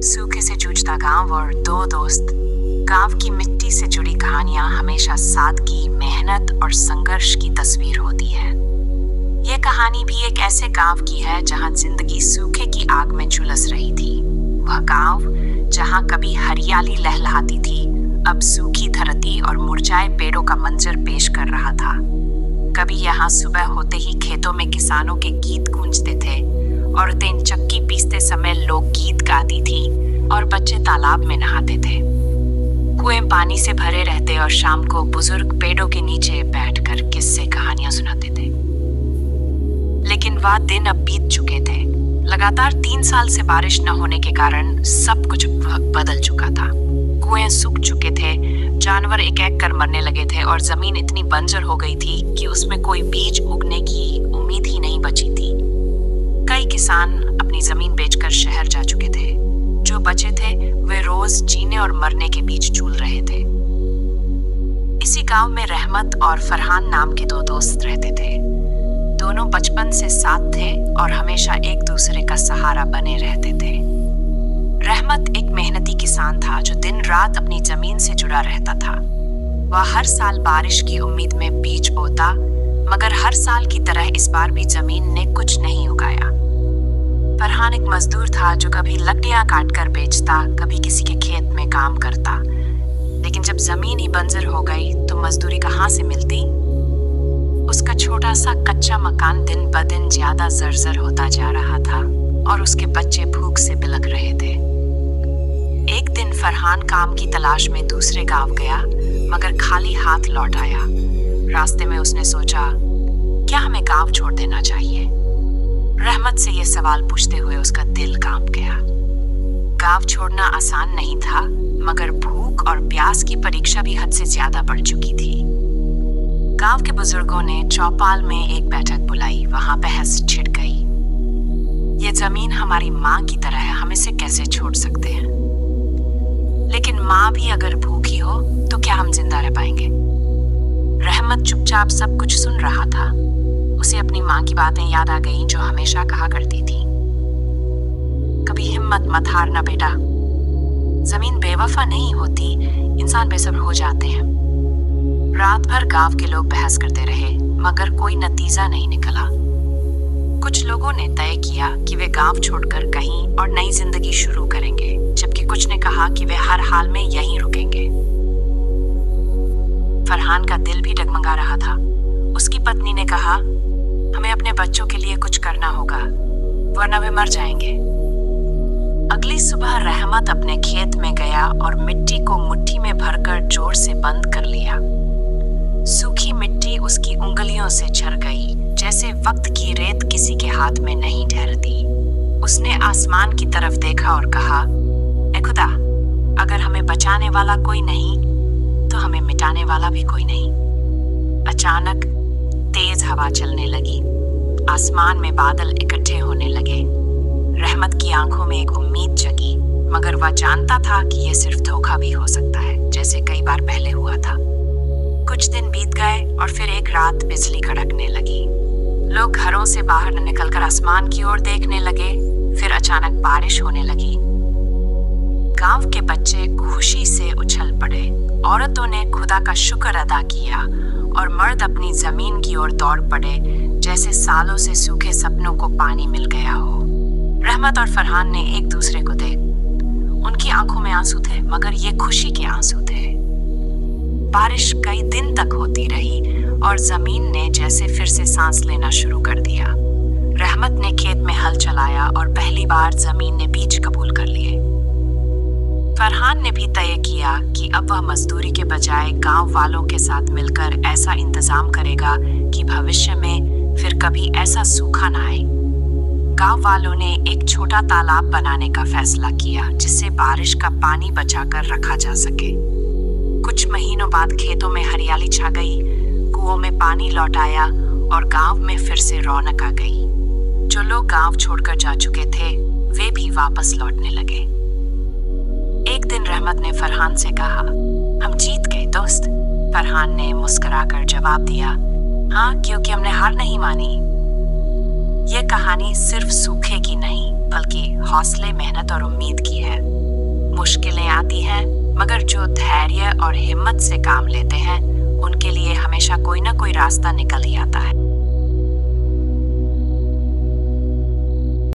सूखे से जूझता गांव और दो दोस्त। गांव की मिट्टी से जुड़ी कहानियां हमेशा सादगी, मेहनत और संघर्ष की तस्वीर होती है। ये कहानी भी एक ऐसे गांव की है जहां जिंदगी सूखे की आग में झुलस रही थी। वह गांव जहां कभी हरियाली लहलहाती थी, अब सूखी धरती और मुरझाए पेड़ों का मंजर पेश कर रहा था। कभी यहाँ सुबह होते ही खेतों में किसानों के गीत गूंजते थे, औरतें चक्की पीसते समय लोकगीत गाती थी और बच्चे तालाब में नहाते थे। कुएं पानी से भरे रहते और शाम को बुजुर्ग पेड़ों के नीचे बैठकर किस्से कहानियां सुनाते थे। लेकिन वह दिन अब बीत चुके थे। लगातार 3 साल से बारिश न होने के कारण सब कुछ बदल चुका था। कुएं सूख चुके थे, जानवर एक एक कर मरने लगे थे और जमीन इतनी बंजर हो गई थी कि उसमें कोई बीज उगने की उम्मीद ही नहीं बची थी। कई किसान अपनी जमीन बेचकर शहर जा चुके थे। जो बचे थे वे रोज जीने और मरने के बीच झूल रहे थे। इसी गांव में रहमत और फरहान नाम के 2 दोस्त रहते थे। दोनों बचपन से साथ थे और हमेशा एक दूसरे का सहारा बने रहते थे। रहमत एक मेहनती किसान था जो दिन रात अपनी जमीन से जुड़ा रहता था। वह हर साल बारिश की उम्मीद में बीज बोता, मगर हर साल की तरह इस बार भी जमीन ने कुछ नहीं उगाया। फरहान एक मजदूर था जो कभी लकड़ियां काटकर बेचता, कभी किसी के खेत में काम करता। लेकिन जब जमीन ही बंजर हो गई तो मजदूरी कहाँ से मिलती? उसका छोटा सा कच्चा मकान दिन ब दिन ज्यादा जर्जर होता जा रहा था और उसके बच्चे भूख से बिलख रहे थे। एक दिन फरहान काम की तलाश में दूसरे गांव गया, मगर खाली हाथ लौट आया। रास्ते में उसने सोचा, क्या हमें गांव छोड़ देना चाहिए? रहमत से यह सवाल पूछते हुए उसका दिल कांप गया। गांव छोड़ना आसान नहीं था, मगर भूख और प्यास की परीक्षा भी हद से ज्यादा बढ़ चुकी थी। गांव के बुजुर्गों ने चौपाल में एक बैठक बुलाई। वहां बहस छिड़ गई। ये जमीन हमारी माँ की तरह है, हम इसे कैसे छोड़ सकते हैं? लेकिन माँ भी अगर भूखी हो तो क्या हम जिंदा रह पाएंगे? रहमत चुपचाप सब कुछ सुन रहा था। उसे अपनी माँ की बातें याद आ गईं जो हमेशा कहा करती थी, कभी हिम्मत मत हारना बेटा, जमीन बेवफा नहीं होती, इंसान बेसब्र हो जाते हैं। रात भर गांव के लोग बहस करते रहे, मगर कोई नतीजा नहीं निकला। कुछ लोगों ने तय किया कि वे गांव छोड़कर कहीं और नई जिंदगी शुरू करेंगे, जबकि कुछ ने कहा कि वे हर हाल में यहीं रुकेंगे। फरहान का दिल भी डगमगा रहा था। उसकी पत्नी ने कहा, हमें अपने बच्चों के लिए कुछ करना होगा, वरना वे मर जाएंगे। अगली सुबह रहमत अपने खेत में गया और मिट्टी को मुट्ठी में भरकर जोर से बंद कर लिया। सूखी मिट्टी उसकी उंगलियों से झर गई, जैसे वक्त की रेत किसी के हाथ में नहीं ठहरती। उसने आसमान की तरफ देखा और कहा, ए खुदा, अगर हमें बचाने वाला कोई नहीं तो हमें मिटाने वाला भी कोई नहीं। अचानक तेज हवा चलने लगी। आसमान में बादल इकट्ठे होने लगे। रहमत की आंखों में एक उम्मीद जगी, मगर वह जानता था कि यह सिर्फ धोखा भी हो सकता है, जैसे कई बार पहले हुआ था। कुछ दिन बीत गए और फिर एक रात बिजली कड़कने लगी। लोग घरों से बाहर निकलकर आसमान की ओर देखने लगे। फिर अचानक बारिश होने लगी। गांव के बच्चे खुशी से उछल पड़े। औरतों ने खुदा का शुक्र अदा किया और मर्द अपनी जमीन की ओर दौड़ पड़े, जैसे सालों से सूखे सपनों को पानी मिल गया हो। रहमत और फरहान ने एक दूसरे को देख। उनकी आंखों में आंसू थे, मगर ये खुशी के आंसू थे। बारिश कई दिन तक होती रही और जमीन ने जैसे फिर से सांस लेना शुरू कर दिया। रहमत ने खेत में हल चलाया और पहली बार जमीन ने बीज कबूल कर लिए। फरहान ने भी तय किया कि अब वह मजदूरी के बजाय गांव वालों के साथ मिलकर ऐसा इंतजाम करेगा कि भविष्य में फिर कभी ऐसा सूखा ना आए। गांव वालों ने एक छोटा तालाब बनाने का फैसला किया, जिससे बारिश का पानी बचाकर रखा जा सके। कुछ महीनों बाद खेतों में हरियाली छा गई, कुओं में पानी लौट आया और गांव में फिर से रौनक आ गई। जो लोग गांव छोड़कर जा चुके थे वे भी वापस लौटने लगे। एक दिन रहमत ने फरहान से कहा, हम जीत गए दोस्त। फरहान ने मुस्कुराकर जवाब दिया, हाँ, क्योंकि हमने हार नहीं मानी। यह कहानी सिर्फ सूखे की नहीं, बल्कि हौसले, मेहनत और उम्मीद की है। मुश्किलें आती हैं, मगर जो धैर्य और हिम्मत से काम लेते हैं, उनके लिए हमेशा कोई ना कोई रास्ता निकल ही आता है।